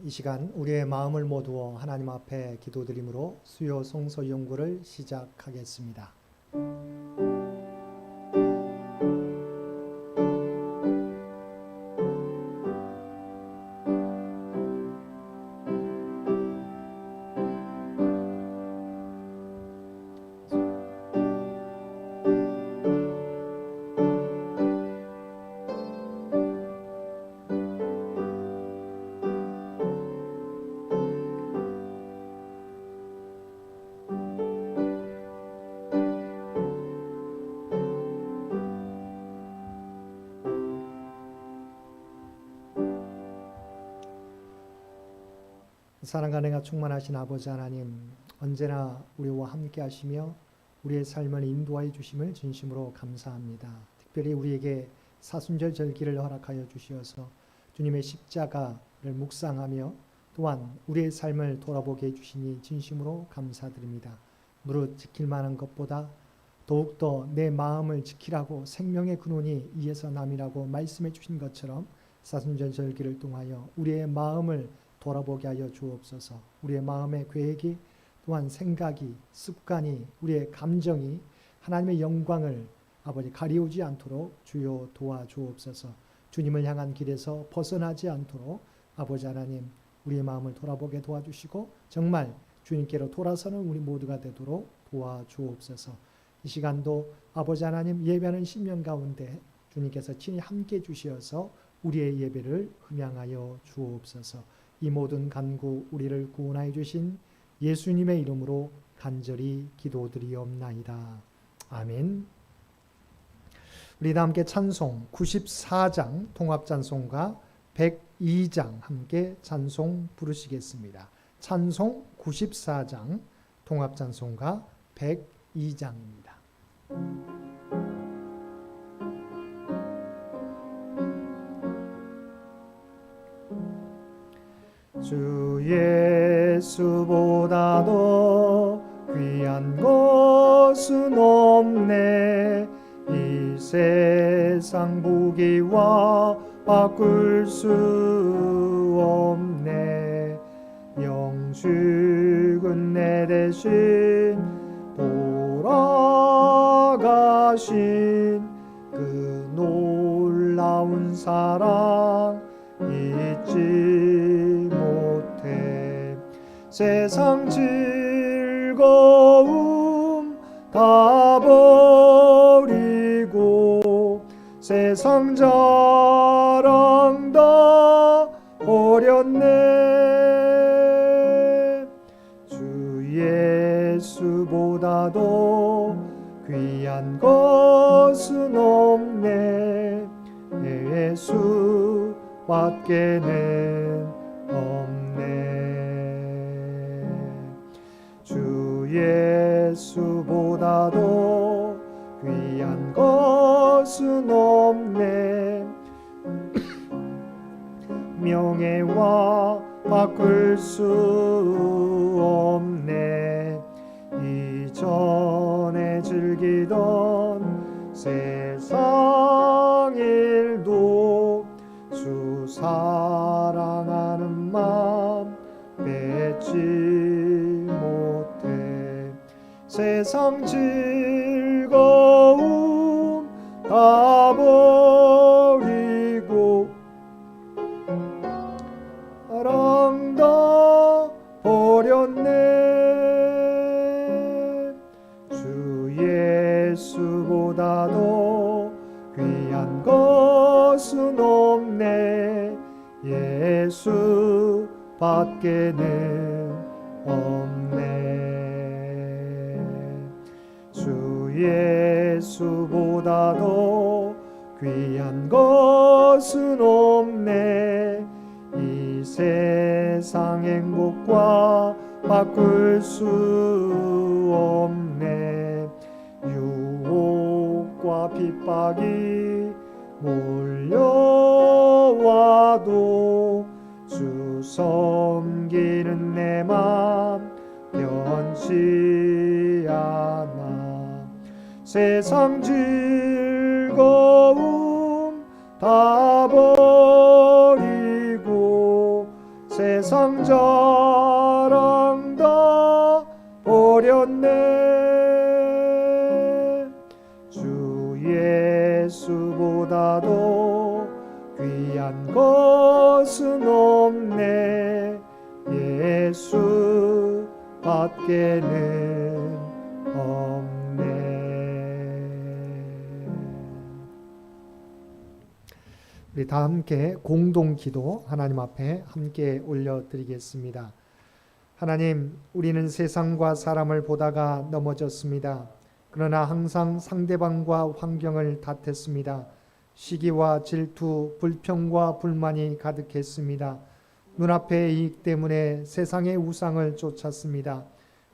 이 시간 우리의 마음을 모두어 하나님 앞에 기도드림으로 수요 성서 연구를 시작하겠습니다. 사랑과 은혜가 충만하신 아버지 하나님, 언제나 우리와 함께 하시며 우리의 삶을 인도하여 주심을 진심으로 감사합니다. 특별히 우리에게 사순절 절기를 허락하여 주시어서 주님의 십자가를 묵상하며 또한 우리의 삶을 돌아보게 해주시니 진심으로 감사드립니다. 무릇 지킬 만한 것보다 더욱더 내 마음을 지키라고 생명의 근원이 이에서 남이라고 말씀해 주신 것처럼 사순절 절기를 통하여 우리의 마음을 돌아보게 하여 주옵소서. 우리의 마음의 계획이 또한 생각이, 습관이, 우리의 감정이 하나님의 영광을 아버지 가리우지 않도록 주여 도와주옵소서. 주님을 향한 길에서 벗어나지 않도록 아버지 하나님 우리의 마음을 돌아보게 도와주시고 정말 주님께로 돌아서는 우리 모두가 되도록 도와주옵소서. 이 시간도 아버지 하나님 예배하는 심령 가운데 주님께서 친히 함께 주시어서 우리의 예배를 흠양하여 주옵소서. 이 모든 간구 우리를 구원하여 주신 예수님의 이름으로 간절히 기도드리옵나이다. 아멘. 우리 다 함께 찬송 94장 통합찬송가 102장 함께 찬송 부르시겠습니다. 찬송 94장 통합찬송가 102장입니다. 주 예수보다도 귀한 것은 없네. 이 세상 보기와 바꿀 수 없네. 영죽은 내 대신 돌아가신 그 놀라운 사랑 잊지 못해. 세상 즐거움 다 버리고 세상 자랑 다 버렸네. 주 예수보다도 귀한 것은 없네. 예수 밖에는 없네. 주 예수보다도 귀한 것은 없네. 명예와 바꿀 수 없네. 이전에 즐기던 세상 일도 주 사랑하는 마음 뺏지 못해. 세상 즐거움 다 버리고 사랑 다 버렸네. 주 예수보다도 귀한 것은 없네. 예수 밖에는 없네. 주 예수보다도 귀한 것은 없네. 이 세상 행복과 바꿀 수 없네. 유혹과 핍박이 몰려와도 주 섬기는 내 맘 변치 않아. 세상 즐거움 다 버리고 세상 세상 자랑 다 버렸네. 주 예수보다도 귀한 것은 없네. 예수 밖에는 없네. 우리 다 함께 공동기도 하나님 앞에 함께 올려드리겠습니다. 하나님, 우리는 세상과 사람을 보다가 넘어졌습니다. 그러나 항상 상대방과 환경을 탓했습니다. 시기와 질투, 불평과 불만이 가득했습니다. 눈앞의 이익 때문에 세상의 우상을 쫓았습니다.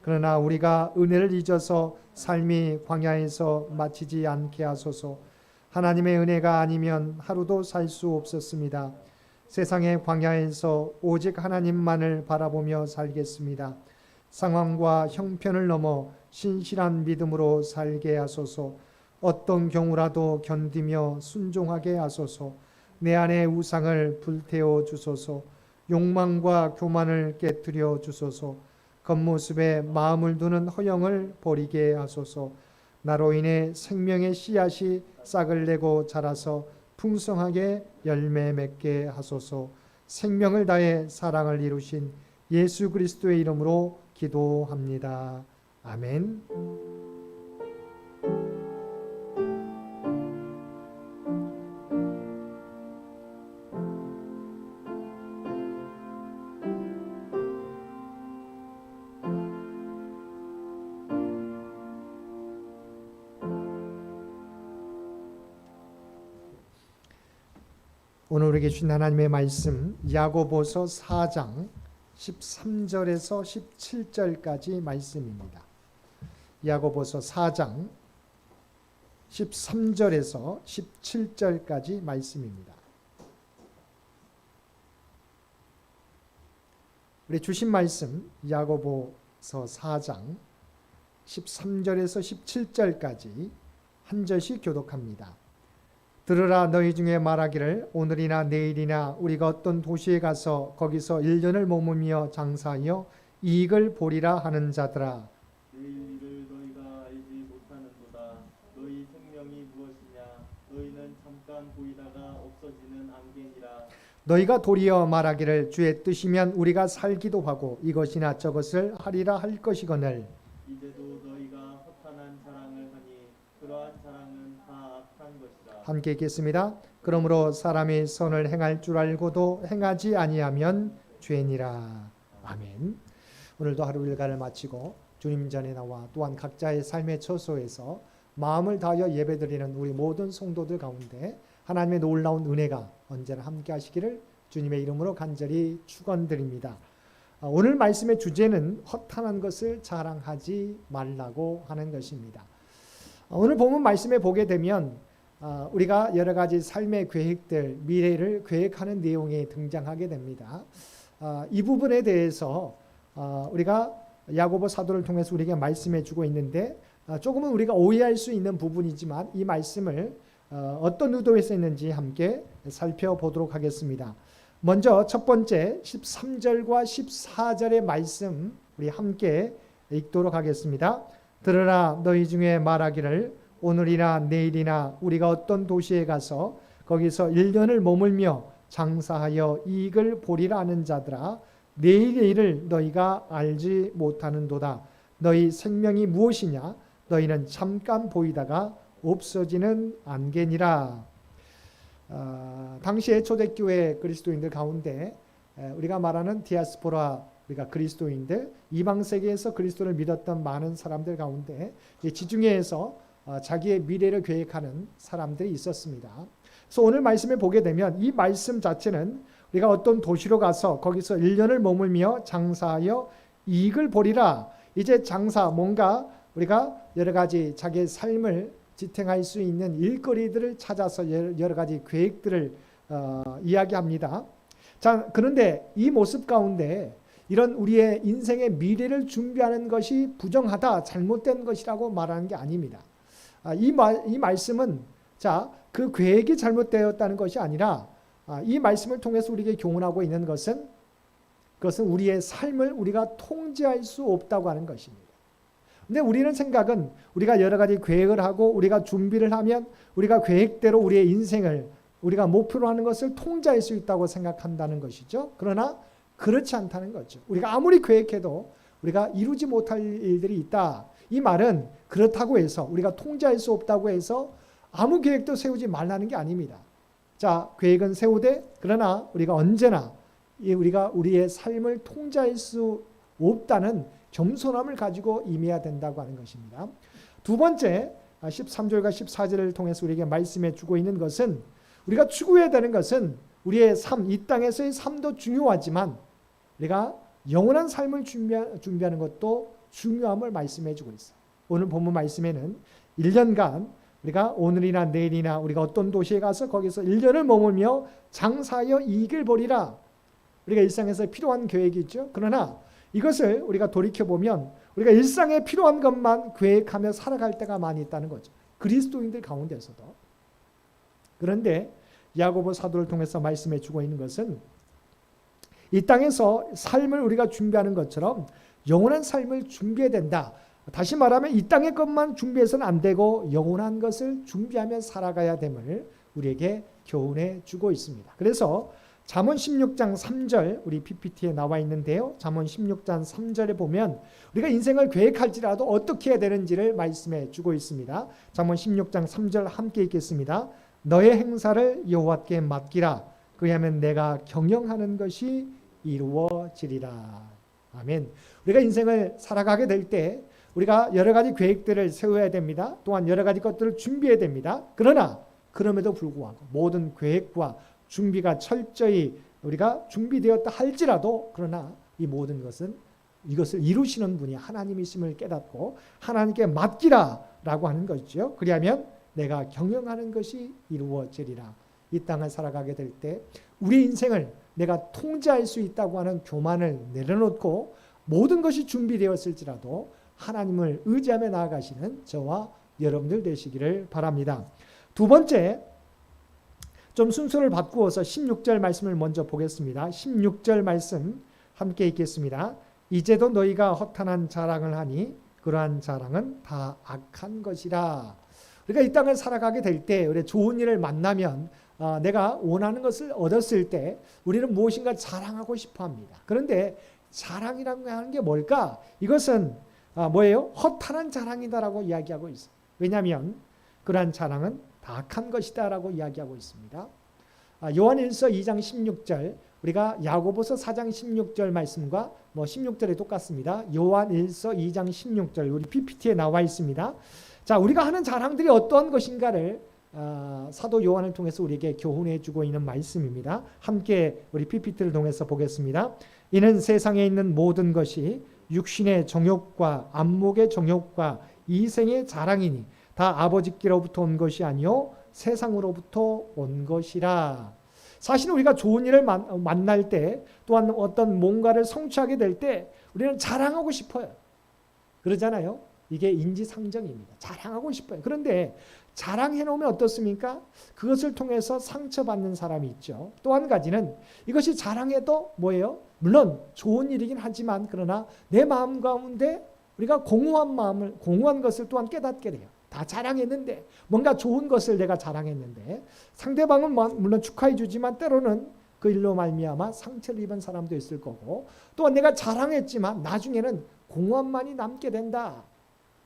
그러나 우리가 은혜를 잊어서 삶이 광야에서 마치지 않게 하소서. 하나님의 은혜가 아니면 하루도 살 수 없었습니다. 세상의 광야에서 오직 하나님만을 바라보며 살겠습니다. 상황과 형편을 넘어 신실한 믿음으로 살게 하소서. 어떤 경우라도 견디며 순종하게 하소서. 내 안의 우상을 불태워 주소서. 욕망과 교만을 깨뜨려 주소서. 겉모습에 마음을 두는 허영을 버리게 하소서. 나로 인해 생명의 씨앗이 싹을 내고 자라서 풍성하게 열매 맺게 하소서. 생명을 다해 사랑을 이루신 예수 그리스도의 이름으로 기도합니다. 아멘. 오늘 우리에게 주신 하나님의 말씀 야고보서 4장 13절에서 17절까지 말씀입니다. 야고보서 4장 13절에서 17절까지 말씀입니다. 우리 주신 말씀 야고보서 4장 13절에서 17절까지 한 절씩 교독합니다. 들으라, 너희 중에 말하기를 오늘이나 내일이나 우리가 어떤 도시에 가서 거기서 1년을 머물며 장사하여 이익을 보리라 하는 자들아. 내일 일을 너희가 알지 못하는도다. 너희 생명이 무엇이냐? 너희는 잠깐 보이다가 없어지는 안개니라. 너희가 도리어 말하기를 주의 뜻이면 우리가 살기도 하고 이것이나 저것을 하리라 할 것이거늘. 이제도 너희가 허탄한 자랑을 하니 그러한 자랑은 다 악한 것이다. 함께 읽겠습니다. 그러므로 사람이 선을 행할 줄 알고도 행하지 아니하면 죄니라. 아멘. 오늘도 하루 일과를 마치고 주님 전에 나와 또한 각자의 삶의 처소에서 마음을 다하여 예배드리는 우리 모든 성도들 가운데 하나님의 놀라운 은혜가 언제나 함께 하시기를 주님의 이름으로 간절히 축원드립니다. 오늘 말씀의 주제는 허탄한 것을 자랑하지 말라고 하는 것입니다. 오늘 본문 말씀에 보게 되면 우리가 여러 가지 삶의 계획들, 미래를 계획하는 내용이 등장하게 됩니다. 이 부분에 대해서 우리가 야고보 사도를 통해서 우리에게 말씀해 주고 있는데 조금은 우리가 오해할 수 있는 부분이지만 이 말씀을 어떤 의도에서 했는지 함께 살펴보도록 하겠습니다. 먼저 첫 번째 13절과 14절의 말씀 우리 함께 읽도록 하겠습니다. 들으라, 너희 중에 말하기를 오늘이나 내일이나 우리가 어떤 도시에 가서 거기서 1년을 머물며 장사하여 이익을 보리라 하는 자들아. 내일의 일을 너희가 알지 못하는도다. 너희 생명이 무엇이냐? 너희는 잠깐 보이다가 없어지는 안개니라. 당시에 초대교회 그리스도인들 가운데 우리가 말하는 디아스포라, 우리가 그리스도인들, 이방 세계에서 그리스도를 믿었던 많은 사람들 가운데 지중해에서 자기의 미래를 계획하는 사람들이 있었습니다. 그래서 오늘 말씀에 보게 되면 이 말씀 자체는 우리가 어떤 도시로 가서 거기서 1년을 머물며 장사하여 이익을 보리라. 이제 장사, 뭔가 우리가 여러 가지 자기의 삶을 지탱할 수 있는 일거리들을 찾아서 여러 가지 계획들을 이야기합니다. 자, 그런데 이 모습 가운데 이런 우리의 인생의 미래를 준비하는 것이 부정하다, 잘못된 것이라고 말하는 게 아닙니다. 이 말씀은 그 계획이 잘못되었다는 것이 아니라 이 말씀을 통해서 우리에게 교훈하고 있는 것은 그것은 우리의 삶을 우리가 통제할 수 없다고 하는 것입니다. 근데 우리는 생각은 우리가 여러 가지 계획을 하고 우리가 준비를 하면 우리가 계획대로 우리의 인생을 우리가 목표로 하는 것을 통제할 수 있다고 생각한다는 것이죠. 그러나 그렇지 않다는 거죠. 우리가 아무리 계획해도 우리가 이루지 못할 일들이 있다. 이 말은 그렇다고 해서 우리가 통제할 수 없다고 해서 아무 계획도 세우지 말라는 게 아닙니다. 자, 계획은 세우되 그러나 우리가 언제나 우리가 우리의 삶을 통제할 수 없다는 겸손함을 가지고 임해야 된다고 하는 것입니다. 두 번째 13절과 14절을 통해서 우리에게 말씀해 주고 있는 것은 우리가 추구해야 되는 것은 우리의 삶, 이 땅에서의 삶도 중요하지만 우리가 영원한 삶을 준비하는 것도 중요함을 말씀해 주고 있어요. 오늘 본문 말씀에는 1년간 우리가 오늘이나 내일이나 우리가 어떤 도시에 가서 거기서 1년을 머물며 장사하여 이익을 보리라. 우리가 일상에서 필요한 계획이 있죠. 그러나 이것을 우리가 돌이켜보면 우리가 일상에 필요한 것만 계획하며 살아갈 때가 많이 있다는 거죠. 그리스도인들 가운데서도. 그런데 야고보 사도를 통해서 말씀해 주고 있는 것은 이 땅에서 삶을 우리가 준비하는 것처럼 영원한 삶을 준비해야 된다. 다시 말하면 이 땅의 것만 준비해서는 안 되고 영원한 것을 준비하며 살아가야 됨을 우리에게 교훈해 주고 있습니다. 그래서 잠언 16장 3절 우리 PPT에 나와 있는데요. 잠언 16장 3절에 보면 우리가 인생을 계획할지라도 어떻게 해야 되는지를 말씀해 주고 있습니다. 잠언 16장 3절 함께 읽겠습니다. 너의 행사를 여호와께 맡기라. 그리하면 내가 경영하는 것이 이루어지리라. 아멘. 우리가 인생을 살아가게 될 때 우리가 여러 가지 계획들을 세워야 됩니다. 또한 여러 가지 것들을 준비해야 됩니다. 그러나 그럼에도 불구하고 모든 계획과 준비가 철저히 우리가 준비되었다 할지라도 그러나 이 모든 것은 이것을 이루시는 분이 하나님이심을 깨닫고 하나님께 맡기라라고 하는 것이죠. 그리하면 내가 경영하는 것이 이루어지리라. 이 땅을 살아가게 될 때 우리 인생을 내가 통제할 수 있다고 하는 교만을 내려놓고 모든 것이 준비되었을지라도 하나님을 의지하며 나아가시는 저와 여러분들 되시기를 바랍니다. 두 번째, 좀 순서를 바꾸어서 16절 말씀을 먼저 보겠습니다. 16절 말씀 함께 읽겠습니다. 이제도 너희가 허탄한 자랑을 하니 그러한 자랑은 다 악한 것이라. 우리가 이 땅을 살아가게 될 때 우리 좋은 일을 만나면 내가 원하는 것을 얻었을 때 우리는 무엇인가 자랑하고 싶어 합니다. 그런데 자랑이라고 하는 게 뭘까? 이것은 뭐예요? 허탄한 자랑이다라고 이야기하고 있어요. 왜냐하면 그러한 자랑은 다 악한 것이다라고 이야기하고 있습니다. 요한일서 2장 16절 우리가 야고보서 4장 16절 말씀과 16절에 똑같습니다. 요한일서 2장 16절 우리 PPT에 나와 있습니다. 자, 우리가 하는 자랑들이 어떠한 것인가를 사도 요한을 통해서 우리에게 교훈해 주고 있는 말씀입니다. 함께 우리 PPT를 통해서 보겠습니다. 이는 세상에 있는 모든 것이 육신의 정욕과 안목의 정욕과 이생의 자랑이니 다 아버지께로부터 온 것이 아니요 세상으로부터 온 것이라. 사실 우리가 좋은 일을 만날 때 또한 어떤 뭔가를 성취하게 될 때 우리는 자랑하고 싶어요. 그러잖아요. 이게 인지상정입니다. 자랑하고 싶어요. 그런데 자랑해 놓으면 어떻습니까? 그것을 통해서 상처받는 사람이 있죠. 또 한 가지는 이것이 자랑해도 뭐예요? 물론 좋은 일이긴 하지만 그러나 내 마음 가운데 우리가 공허한 것을 또한 깨닫게 돼요. 다 자랑했는데 뭔가 좋은 것을 내가 자랑했는데 상대방은 물론 축하해 주지만 때로는 그 일로 말미암아 상처를 입은 사람도 있을 거고 또한 내가 자랑했지만 나중에는 공허함만이 남게 된다.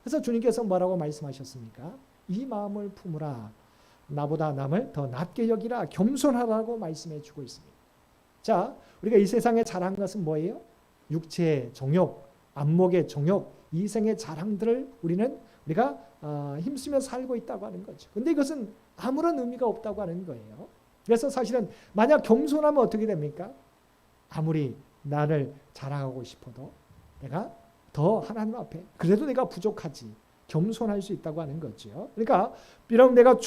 그래서 주님께서 뭐라고 말씀하셨습니까? 이 마음을 품으라. 나보다 남을 더 낮게 여기라. 겸손하라고 말씀해 주고 있습니다. 자, 우리가 이 세상에 자랑한 것은 뭐예요? 육체의 정욕, 안목의 정욕, 이생의 자랑들을 우리가 힘쓰며 살고 있다고 하는 거죠. 근데 이것은 아무런 의미가 없다고 하는 거예요. 그래서 사실은 만약 겸손하면 어떻게 됩니까? 아무리 나를 자랑하고 싶어도 내가 더 하나님 앞에 그래도 내가 부족하지. 겸손할 수 있다고 하는 거죠. 그러니까 비록 내가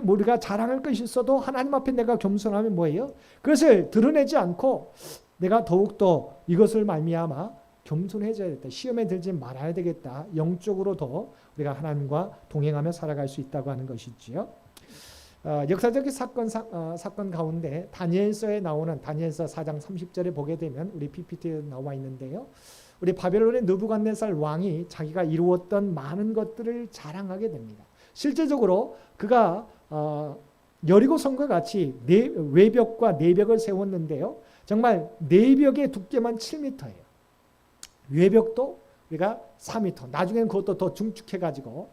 우리가 자랑할 것이 있어도 하나님 앞에 내가 겸손하면 뭐예요? 그것을 드러내지 않고 내가 더욱더 이것을 말미암아 겸손해져야겠다. 시험에 들지 말아야 되겠다. 영적으로 더 우리가 하나님과 동행하며 살아갈 수 있다고 하는 것이지요. 역사적인 사건 가운데 다니엘서에 나오는 다니엘서 4장 30절에 보게 되면 우리 PPT에 나와 있는데요. 우리 바벨론의 느부갓네살 왕이 자기가 이루었던 많은 것들을 자랑하게 됩니다. 실제적으로 그가 여리고 성과 같이 외벽과 내벽을 세웠는데요. 정말 내벽의 두께만 7m예요. 외벽도 우리가 4m. 나중에는 그것도 더 중축해가지고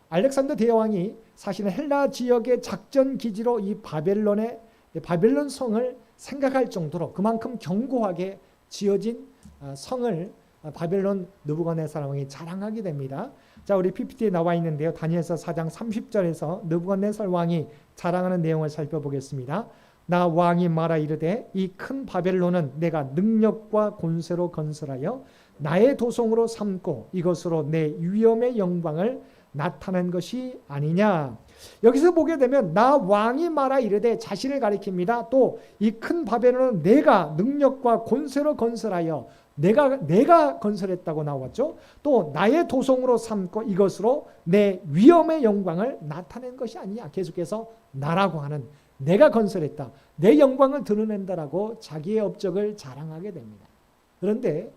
알렉산더 대왕이 사실은 헬라 지역의 작전 기지로 이 바벨론 성을 생각할 정도로 그만큼 견고하게 지어진 성을 바벨론 느부갓네살 왕이 자랑하게 됩니다. 자, 우리 PPT에 나와 있는데요. 다니엘서 4장 30절에서 느부갓네살 왕이 자랑하는 내용을 살펴보겠습니다. 나 왕이 말하 이르되 이 큰 바벨론은 내가 능력과 권세로 건설하여 나의 도성으로 삼고 이것으로 내 위엄의 영광을 나타낸 것이 아니냐. 여기서 보게 되면 나 왕이 말하 이르되 자신을 가리킵니다. 또 이 큰 바벨론은 내가 능력과 권세로 건설하여 내가 건설했다고 나왔죠. 또 나의 도성으로 삼고 이것으로 내 위엄의 영광을 나타낸 것이 아니냐. 계속해서 나라고 하는 내가 건설했다. 내 영광을 드러낸다라고 자기의 업적을 자랑하게 됩니다. 그런데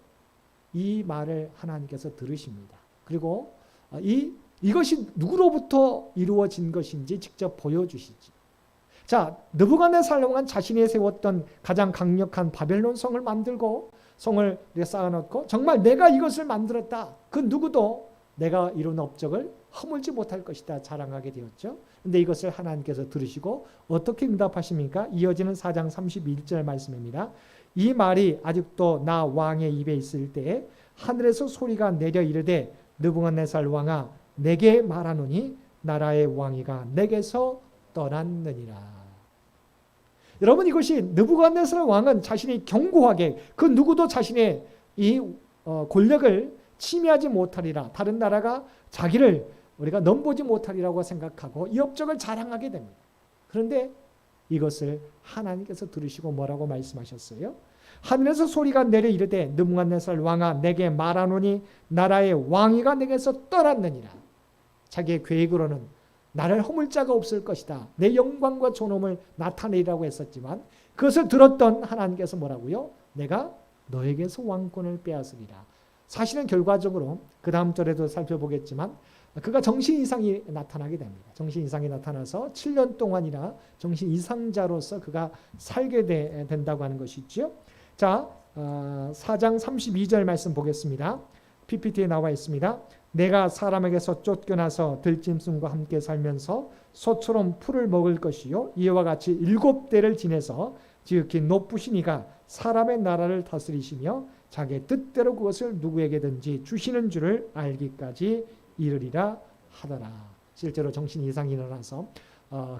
이 말을 하나님께서 들으십니다. 그리고 이것이 누구로부터 이루어진 것인지 직접 보여주시지. 자, 느부갓네살 왕은 자신이 세웠던 가장 강력한 바벨론 성을 만들고 성을 쌓아놓고 정말 내가 이것을 만들었다. 그 누구도 내가 이룬 업적을 허물지 못할 것이다 자랑하게 되었죠. 그런데 이것을 하나님께서 들으시고 어떻게 응답하십니까? 이어지는 4장 31절 말씀입니다. 이 말이 아직도 나 왕의 입에 있을 때에 하늘에서 소리가 내려 이르되 느부갓네살 왕아 내게 말하노니 나라의 왕위가 내게서 떠났느니라. 여러분, 이것이 느부갓네살 왕은 자신이 견고하게 그 누구도 자신의 이 권력을 침해하지 못하리라. 다른 나라가 자기를 우리가 넘보지 못하리라고 생각하고 이 업적을 자랑하게 됩니다. 그런데 이것을 하나님께서 들으시고 뭐라고 말씀하셨어요? 하늘에서 소리가 내려 이르되 느부갓네살 왕아 내게 말하노니 나라의 왕위가 내게서 떠났느니라. 자기의 계획으로는 나를 허물 자가 없을 것이다. 내 영광과 존엄을 나타내리라고 했었지만 그것을 들었던 하나님께서 뭐라고요? 내가 너에게서 왕권을 빼앗으리라. 사실은 결과적으로 그 다음 절에도 살펴보겠지만 그가 정신 이상이 나타나게 됩니다. 정신 이상이 나타나서 7년 동안이나 정신 이상자로서 그가 살게 된다고 하는 것이죠. 자, 4장 32절 말씀 보겠습니다. PPT에 나와 있습니다. 내가 사람에게서 쫓겨나서 들짐승과 함께 살면서 소처럼 풀을 먹을 것이요 이와 같이 7대를 지내서 지극히 높으신 이가 사람의 나라를 다스리시며 자기의 뜻대로 그것을 누구에게든지 주시는 줄을 알기까지 이르리라 하더라. 실제로 정신 이상이 일어나서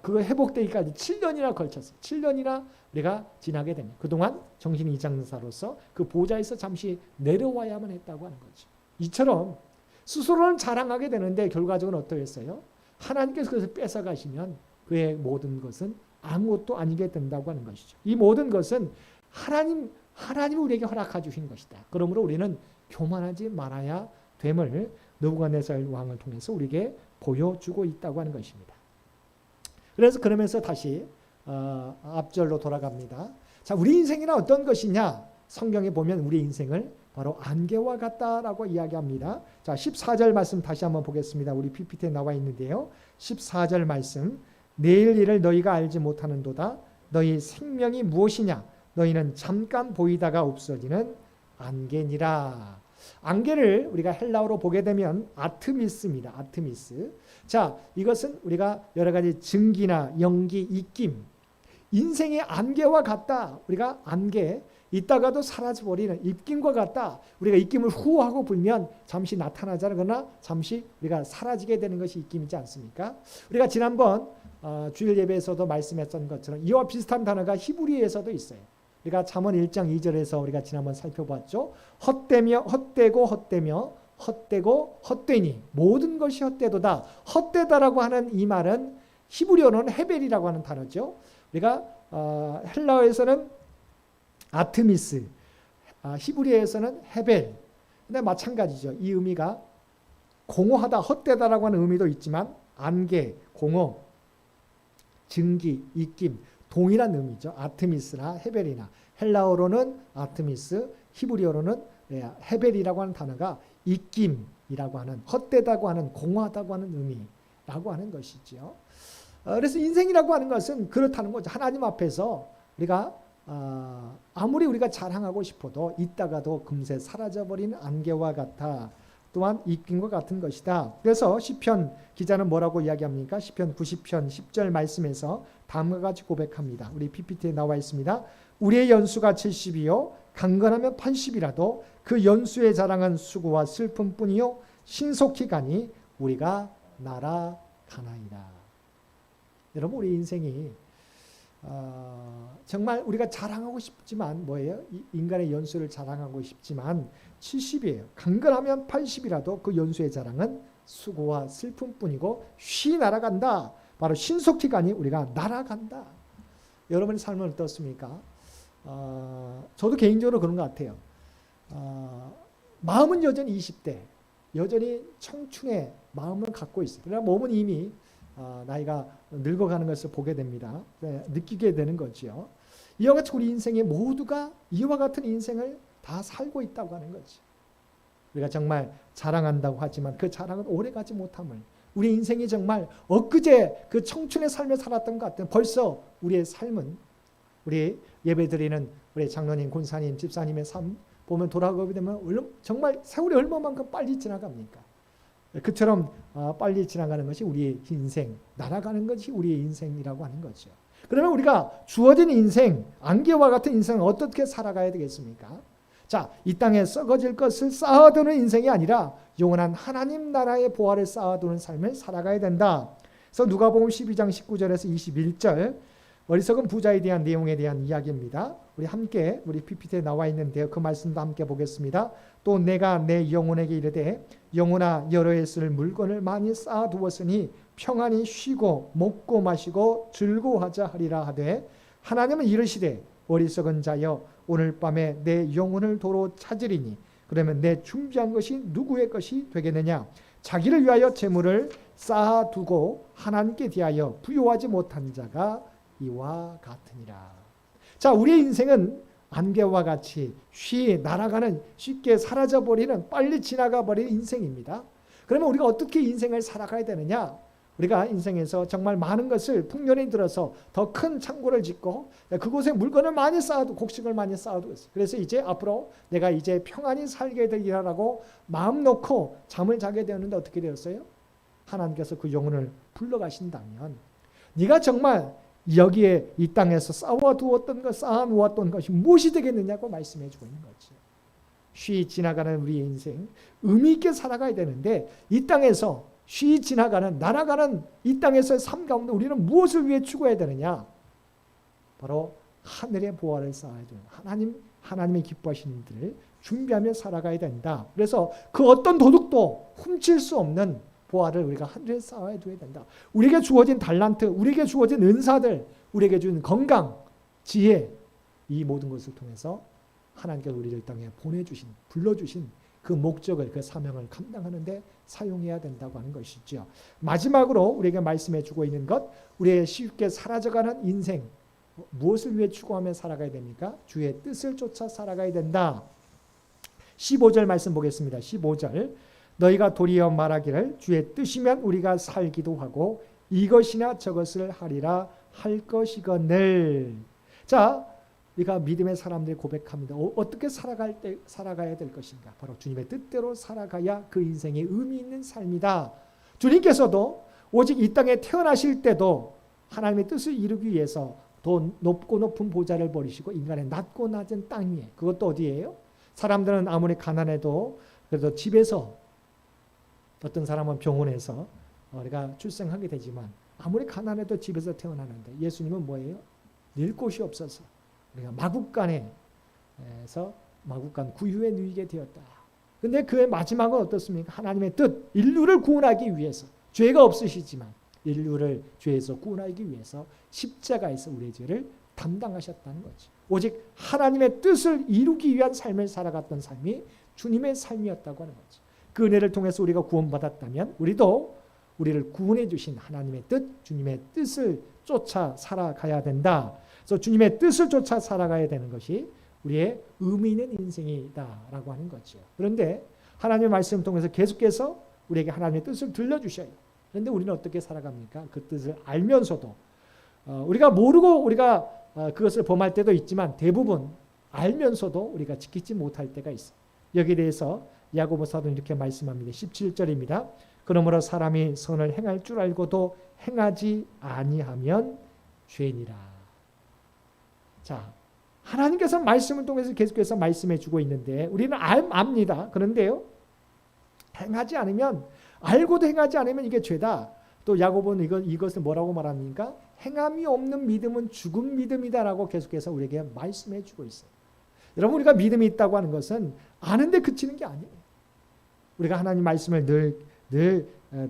그거 회복되기까지 7년이나 걸쳐서 7년이나 우리가 지나게 됩니다. 그동안 정신 이상자로서 그 보좌에서 잠시 내려와야만 했다고 하는 거죠. 이처럼 스스로는 자랑하게 되는데 결과적으로 어떠했어요? 하나님께서 그것을 뺏어가시면 그의 모든 것은 아무것도 아니게 된다고 하는 것이죠. 이 모든 것은 하나님이 우리에게 허락해 주신 것이다. 그러므로 우리는 교만하지 말아야 됨을 느부갓네살 왕을 통해서 우리에게 보여주고 있다고 하는 것입니다. 그러면서 다시 앞절로 돌아갑니다. 자, 우리 인생이나 어떤 것이냐? 성경에 보면 우리 인생을 바로 안개와 같다라고 이야기합니다. 자, 14절 말씀 다시 한번 보겠습니다. 우리 PPT에 나와 있는데요. 14절 말씀. 내일 일을 너희가 알지 못하는도다. 너희 생명이 무엇이냐? 너희는 잠깐 보이다가 없어지는 안개니라. 안개를 우리가 헬라어로 보게 되면 아트미스입니다. 아트미스. 자, 이것은 우리가 여러 가지 증기나 연기, 입김, 인생의 안개와 같다. 우리가 안개, 있다가도 사라져버리는 입김과 같다. 우리가 입김을 후하고 불면 잠시 나타나잖아. 그러나 잠시 우리가 사라지게 되는 것이 입김이지 않습니까? 우리가 지난번 주일 예배에서도 말씀했던 것처럼 이와 비슷한 단어가 히브리에서도 있어요. 우리가 잠언 1장 2절에서 우리가 지난번 살펴봤죠. 헛되고 헛되니 모든 것이 헛되도다. 헛되다라고 하는 이 말은 히브리어는 헤벨이라고 하는 단어죠. 우리가 헬라어에서는 아트미스, 히브리어에서는 헤벨. 근데 마찬가지죠. 이 의미가 공허하다, 헛되다라고 하는 의미도 있지만 안개, 공허, 증기, 입김, 동일한 의미죠. 아트미스나 헤벨이나 헬라어로는 아트미스, 히브리어로는 헤벨이라고 하는 단어가 입김이라고 하는 헛되다고 하는 공허하다고 하는 의미라고 하는 것이죠. 그래서 인생이라고 하는 것은 그렇다는 거죠. 하나님 앞에서 우리가 아무리 우리가 자랑하고 싶어도 있다가도 금세 사라져버리는 안개와 같아. 또한 입김과 같은 것이다. 그래서 시편 기자는 뭐라고 이야기합니까? 시편 90편 10절 말씀에서 다음과 같이 고백합니다. 우리 PPT에 나와 있습니다. 우리의 연수가 70이요 강건하면 80이라도 그 연수의 자랑은 수고와 슬픔뿐이요 신속히 가니 우리가 날아가나이다. 여러분 우리 인생이 정말 우리가 자랑하고 싶지만 뭐예요? 인간의 연수를 자랑하고 싶지만 70이에요. 강건하면 80이라도 그 연수의 자랑은 수고와 슬픔뿐이고 쉬 날아간다. 바로 신속히 가니 우리가 날아간다. 여러분의 삶은 어떻습니까? 저도 개인적으로 그런 것 같아요. 마음은 여전히 20대, 여전히 청춘의 마음을 갖고 있어요. 그러나 몸은 이미 나이가 늙어가는 것을 보게 됩니다. 느끼게 되는 거죠. 이와 같이 우리 인생에 모두가 이와 같은 인생을 다 살고 있다고 하는 거죠. 우리가 정말 자랑한다고 하지만 그 자랑은 오래가지 못함을, 우리 인생이 정말 엊그제 그 청춘의 삶을 살았던 것 같은 벌써 우리의 삶은, 우리 예배드리는 우리 장로님, 권사님, 집사님의 삶 보면 돌아가게 되면 정말 세월이 얼마만큼 빨리 지나갑니까? 그처럼 빨리 지나가는 것이 우리의 인생, 날아가는 것이 우리의 인생이라고 하는 거죠. 그러면 우리가 주어진 인생, 안개와 같은 인생을 어떻게 살아가야 되겠습니까? 자, 이 땅에 썩어질 것을 쌓아두는 인생이 아니라 영원한 하나님 나라의 보화를 쌓아두는 삶을 살아가야 된다. 그래서 누가복음 12장 19절에서 21절 어리석은 부자에 대한 내용에 대한 이야기입니다. 우리 함께 우리 PPT에 나와 있는데요. 그 말씀도 함께 보겠습니다. 또 내가 내 영혼에게 이르되 영혼아 여러에 쓸 물건을 많이 쌓아두었으니 평안히 쉬고 먹고 마시고 즐거워하자 하리라 하되 하나님은 이르시되 어리석은 자여 오늘 밤에 내 영혼을 도로 찾으리니 그러면 내 준비한 것이 누구의 것이 되겠느냐? 자기를 위하여 재물을 쌓아두고 하나님께 대하여 부요하지 못한 자가 이와 같으니라. 자, 우리의 인생은 안개와 같이 쉬 날아가는, 쉽게 사라져버리는, 빨리 지나가버리는 인생입니다. 그러면 우리가 어떻게 인생을 살아가야 되느냐? 우리가 인생에서 정말 많은 것을 풍년이 들어서 더 큰 창고를 짓고 그곳에 물건을 많이 쌓아두고 곡식을 많이 쌓아두고 있어요. 그래서 이제 앞으로 내가 이제 평안히 살게 되리라고 마음 놓고 잠을 자게 되었는데 어떻게 되었어요? 하나님께서 그 영혼을 불러가신다면 네가 정말 여기에 이 땅에서 쌓아놓았던 것이 무엇이 되겠느냐고 말씀해 주고 있는 거죠. 쉬 지나가는 우리의 인생 의미 있게 살아가야 되는데 이 땅에서 쉬 지나가는 날아가는 이 땅에서의 삶 가운데 우리는 무엇을 위해 추구해야 되느냐? 바로 하늘의 보화를 쌓아야 되는 하나님의 기뻐하시는 일들을 준비하며 살아가야 된다. 그래서 그 어떤 도둑도 훔칠 수 없는 보화를 우리가 하늘에 쌓아야 된다. 우리에게 주어진 달란트, 우리에게 주어진 은사들, 우리에게 준 건강, 지혜, 이 모든 것을 통해서 하나님께서 우리를 땅에 보내주신, 불러주신 그 목적을, 그 사명을 감당하는데 사용해야 된다고 하는 것이죠. 마지막으로 우리에게 말씀해 주고 있는 것, 우리의 쉽게 사라져가는 인생, 무엇을 위해 추구하며 살아가야 됩니까? 주의 뜻을 쫓아 살아가야 된다. 15절 말씀 보겠습니다. 15절 너희가 도리어 말하기를 주의 뜻이면 우리가 살기도 하고 이것이나 저것을 하리라 할 것이거늘. 자, 우리가 믿음의 사람들이 고백합니다. 어떻게 살아가야 될 것인가? 바로 주님의 뜻대로 살아가야 그 인생의 의미 있는 삶이다. 주님께서도 오직 이 땅에 태어나실 때도 하나님의 뜻을 이루기 위해서 더 높고 높은 보좌를 버리시고 인간의 낮고 낮은 땅 위에, 그것도 어디예요? 사람들은 아무리 가난해도 그래도 집에서, 어떤 사람은 병원에서 우리가 출생하게 되지만 아무리 가난해도 집에서 태어나는데 예수님은 뭐예요? 늘 곳이 없어서 우리가 마국간에서 마국간 구유에 누이게 되었다. 근데 그의 마지막은 어떻습니까? 하나님의 뜻, 인류를 구원하기 위해서, 죄가 없으시지만 인류를 죄에서 구원하기 위해서 십자가에서 우리의 죄를 담당하셨다는 거죠. 오직 하나님의 뜻을 이루기 위한 삶을 살아갔던 삶이 주님의 삶이었다고 하는 거죠. 그 은혜를 통해서 우리가 구원받았다면 우리도 우리를 구원해 주신 하나님의 뜻, 주님의 뜻을 쫓아 살아가야 된다. 그래서 주님의 뜻을 쫓아 살아가야 되는 것이 우리의 의미 있는 인생이다라고 하는 거죠. 그런데 하나님의 말씀을 통해서 계속해서 우리에게 하나님의 뜻을 들려주셔요. 그런데 우리는 어떻게 살아갑니까? 그 뜻을 알면서도 우리가 모르고 우리가 그것을 범할 때도 있지만 대부분 알면서도 우리가 지키지 못할 때가 있어요. 여기에 대해서 야고보 사도는 이렇게 말씀합니다. 17절입니다. 그러므로 사람이 선을 행할 줄 알고도 행하지 아니하면 죄니라. 자, 하나님께서 말씀을 통해서 계속해서 말씀해 주고 있는데 우리는 압니다. 그런데요, 행하지 않으면, 알고도 행하지 않으면 이게 죄다. 또 야고보는 이것을 뭐라고 말합니까? 행함이 없는 믿음은 죽은 믿음이다라고 계속해서 우리에게 말씀해 주고 있어요. 여러분, 우리가 믿음이 있다고 하는 것은 아는데 그치는 게 아니에요. 우리가 하나님 말씀을 늘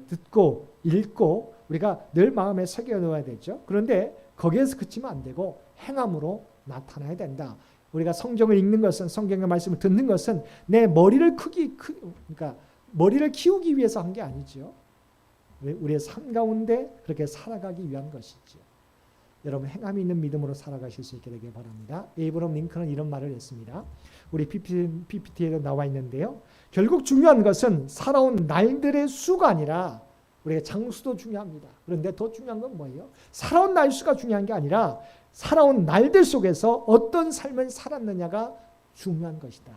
듣고 읽고 우리가 늘 마음에 새겨 놓아야 되죠. 그런데 거기에서 그치면 안 되고 행함으로 나타나야 된다. 우리가 성경을 읽는 것은, 성경의 말씀을 듣는 것은 내 머리를 그러니까 머리를 키우기 위해서 한 게 아니죠. 우리의 삶 가운데 그렇게 살아가기 위한 것이죠. 여러분, 행함이 있는 믿음으로 살아가실 수 있게 되길 바랍니다. 에이브럼 링컨은 이런 말을 했습니다. 우리 PPT에도 나와 있는데요. 결국 중요한 것은 살아온 날들의 수가 아니라, 우리가 장수도 중요합니다. 그런데 더 중요한 건 뭐예요? 살아온 날 수가 중요한 게 아니라 살아온 날들 속에서 어떤 삶을 살았느냐가 중요한 것이다.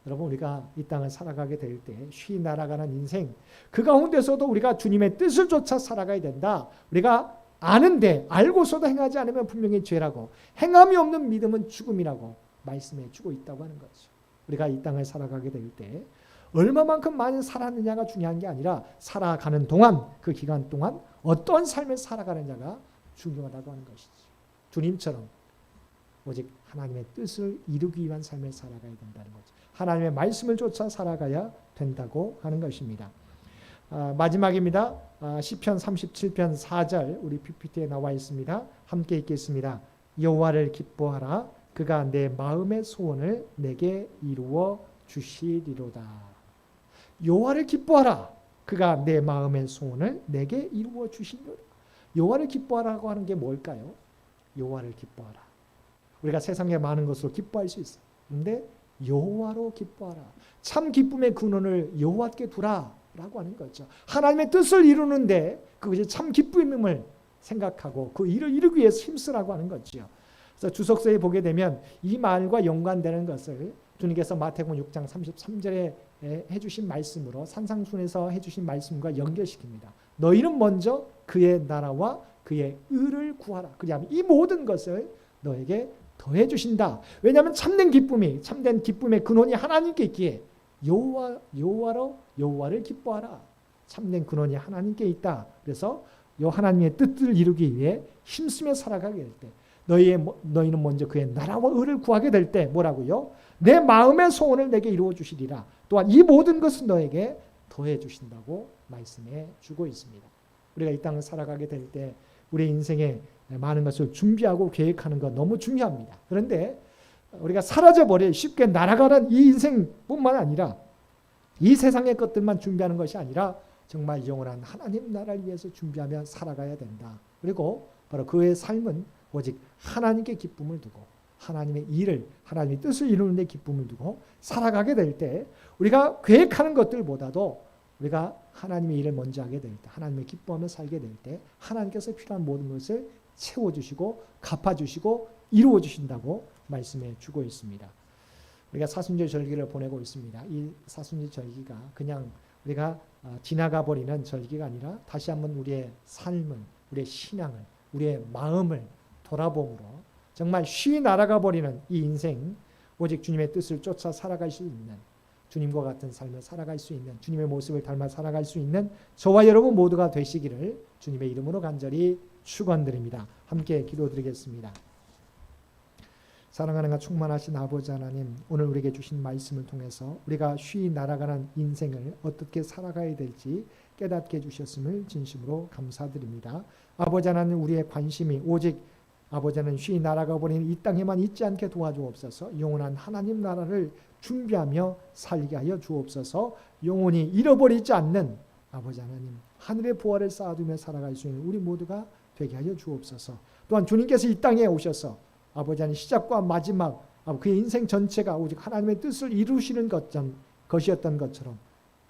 여러분, 우리가 이 땅을 살아가게 될 때 쉬 날아가는 인생, 그 가운데서도 우리가 주님의 뜻을 쫓아 살아가야 된다. 우리가 아는데 알고서도 행하지 않으면 분명히 죄라고, 행함이 없는 믿음은 죽음이라고 말씀해 주고 있다고 하는 거죠. 우리가 이 땅을 살아가게 될 때 얼마만큼 많이 살았느냐가 중요한 게 아니라 살아가는 동안, 그 기간 동안 어떤 삶을 살아가느냐가 중요하다고 하는 것이죠. 주님처럼 오직 하나님의 뜻을 이루기 위한 삶을 살아가야 된다는 거죠. 하나님의 말씀을 쫓아 살아가야 된다고 하는 것입니다. 마지막입니다. 시편 37편 4절 우리 PPT에 나와 있습니다. 함께 읽겠습니다. 여호와를 기뻐하라. 그가 내 마음의 소원을 내게 이루어 주시리로다. 여호와를 기뻐하라. 그가 내 마음의 소원을 내게 이루어 주시리로다. 여호와를 기뻐하라고 하는 게 뭘까요? 여호와를 기뻐하라. 우리가 세상에 많은 것으로 기뻐할 수 있어요. 그런데 여호와로 기뻐하라. 참 기쁨의 근원을 여호와께 두라라고 하는 거죠. 하나님의 뜻을 이루는데 그것이 참 기쁨임을 생각하고 그 일을 이루기 위해서 힘쓰라고 하는 거죠. 그래서 주석서에 보게 되면 이 말과 연관되는 것을 주님께서 마태복음 6장 33절에 해주신 말씀으로, 산상순에서 해주신 말씀과 연결시킵니다. 너희는 먼저 그의 나라와 그의 의를 구하라. 그리하면 이 모든 것을 너에게 더해 주신다. 왜냐하면 참된 기쁨의 근원이 하나님께 있기에 여호와를 기뻐하라. 참된 근원이 하나님께 있다. 그래서 요 하나님의 뜻을 이루기 위해 힘쓰며 살아가게 될 때, 너희는 먼저 그의 나라와 의를 구하게 될 때 뭐라고요? 내 마음의 소원을 내게 이루어 주시리라. 또한 이 모든 것은 너에게 더해 주신다고 말씀해 주고 있습니다. 우리가 이 땅을 살아가게 될 때 우리 인생에 많은 것을 준비하고 계획하는 것 너무 중요합니다. 그런데 우리가 사라져버려 쉽게 날아가는 이 인생뿐만 아니라 이 세상의 것들만 준비하는 것이 아니라 정말 영원한 하나님 나라를 위해서 준비하며 살아가야 된다. 그리고 바로 그의 삶은 오직 하나님께 기쁨을 두고 하나님의 일을, 하나님의 뜻을 이루는 데 기쁨을 두고 살아가게 될 때 우리가 계획하는 것들보다도 우리가 하나님의 일을 먼저 하게 될 때, 하나님의 기뻐하며 살게 될 때 하나님께서 필요한 모든 것을 채워주시고 갚아주시고 이루어주신다고 말씀해 주고 있습니다. 우리가 사순절 절기를 보내고 있습니다. 이 사순절 절기가 그냥 우리가 지나가 버리는 절기가 아니라 다시 한번 우리의 삶을, 우리의 신앙을, 우리의 마음을 돌아봄으로 정말 쉬 날아가 버리는 이 인생, 오직 주님의 뜻을 쫓아 살아갈 수 있는, 주님과 같은 삶을 살아갈 수 있는, 주님의 모습을 닮아 살아갈 수 있는 저와 여러분 모두가 되시기를 주님의 이름으로 간절히 축원드립니다. 함께 기도드리겠습니다. 사랑하는 가 충만하신 아버지 하나님, 오늘 우리에게 주신 말씀을 통해서 우리가 쉬 날아가는 인생을 어떻게 살아가야 될지 깨닫게 해주셨음을 진심으로 감사드립니다. 아버지 하나님, 우리의 관심이 오직 아버지 하나님 쉬 날아가 버리는 이 땅에만 있지 않게 도와주옵소서. 영원한 하나님 나라를 준비하며 살게 하여 주옵소서. 영원히 잃어버리지 않는 아버지 하나님 하늘의 보화를 쌓아두며 살아갈 수 있는 우리 모두가 되게 하여 주옵소서. 또한 주님께서 이 땅에 오셔서 아버지 하나님 시작과 마지막 그의 인생 전체가 오직 하나님의 뜻을 이루시는 것이었던 것처럼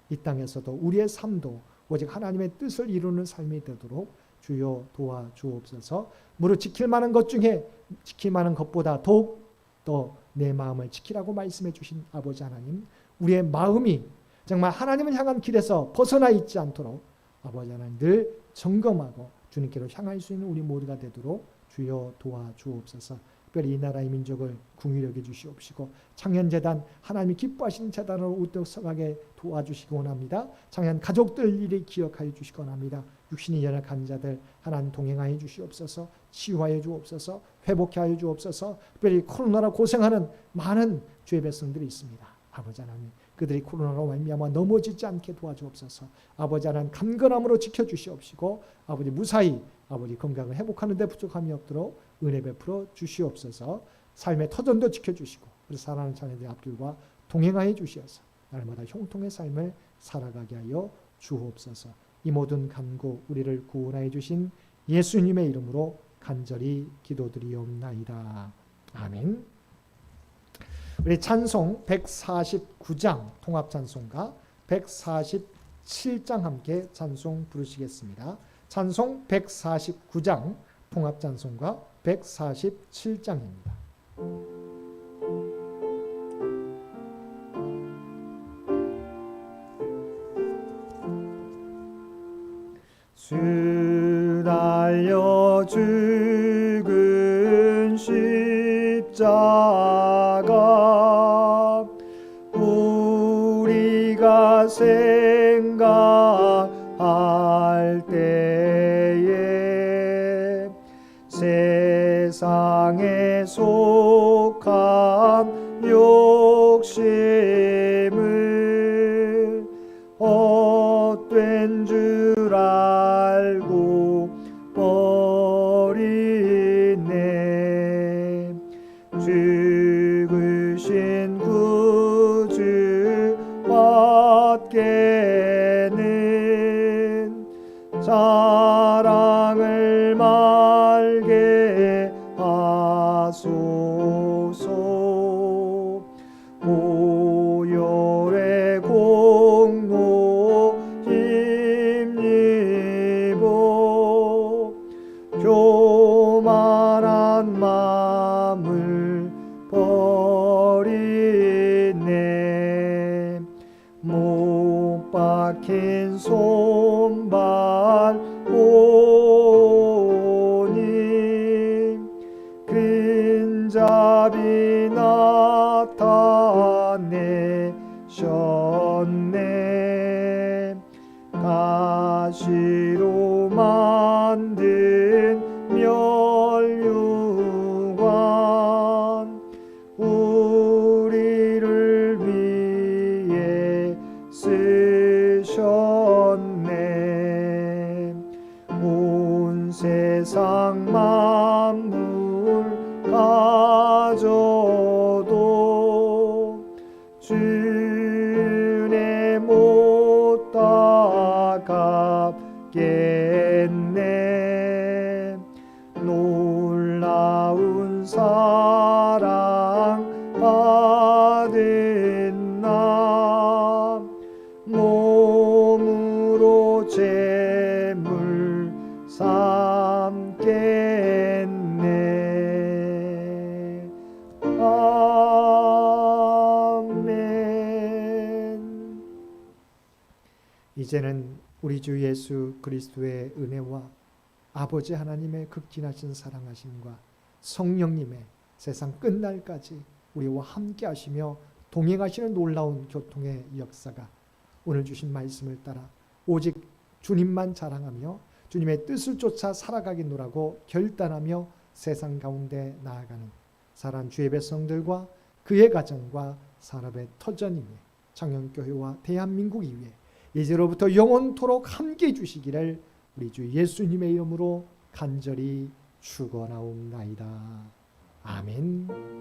이 땅에서도 우리의 삶도 오직 하나님의 뜻을 이루는 삶이 되도록 주여 도와주옵소서. 무릇 지킬 만한 것 중에 지킬 만한 것보다 더욱 더 내 마음을 지키라고 말씀해 주신 아버지 하나님, 우리의 마음이 정말 하나님을 향한 길에서 벗어나 있지 않도록 아버지 하나님 늘 점검하고 주님께로 향할 수 있는 우리 모두가 되도록 주여 도와주옵소서. 특별히 이 나라의 민족을 긍휼히 여겨 주시옵시고 창현재단 하나님이 기뻐하시는 재단으로 우뚝 서가게 도와주시기 원합니다. 창현 가족들 일이 기억하여 주시기 원합니다. 육신이 연약한 자들 하나님 동행하여 주시옵소서. 치유하여 주옵소서. 회복해 하여 주옵소서. 특별히 코로나로 고생하는 많은 주의 백성들이 있습니다. 아버지 하나님 그들이 코로나로 말미암아 넘어지지 않게 도와주옵소서. 아버지 하나님 강건함으로 지켜주시옵시고 아버지 무사히 아버지 건강을 회복하는 데 부족함이 없도록 은혜 베풀어 주시옵소서. 삶의 터전도 지켜주시고 그래서 사랑하는 자녀들의 앞길과 동행하여 주시어서 날마다 형통의 삶을 살아가게 하여 주옵소서. 이 모든 간구 우리를 구원하여 주신 예수님의 이름으로 간절히 기도드리옵나이다. 아멘. 우리 찬송 149장 통합찬송가 147장 함께 찬송 부르시겠습니다. 찬송 149장 통합찬송가 147장입니다. 주 달려 죽은 십자가 우리가 생각할 때에 세상에 속한 욕심을 헛된 줄 알고 버리네. 죽으신 구주 받게는 자랑을 말게 하소서. 보혈의 공로 힘입어 교만한 마음을 버리네. 못 박힌 손발 보니 근잡이 나타내셨네. 가시로 만든 멸류관 우리를 위해 쓰셨네. 온 세상 만물 가져도 주내 못 갚겠네. 놀라운 사랑 받은 나 몸으로 제물 삼겠네. 아멘. 이제는 우리 주 예수 그리스도의 은혜와 아버지 하나님의 극진하신 사랑하심과 성령님의 세상 끝날까지 우리와 함께 하시며 동행하시는 놀라운 교통의 역사가 오늘 주신 말씀을 따라 오직 주님만 자랑하며 주님의 뜻을 쫓아 살아가겠노라고 결단하며 세상 가운데 나아가는 사랑하는 주의 백성들과 그의 가정과 산업의 터전 위에 창녕교회와 대한민국 위에 이제로부터 영원토록 함께 해주시기를 우리 주 예수님의 이름으로 간절히 축원하옵나이다. 아멘.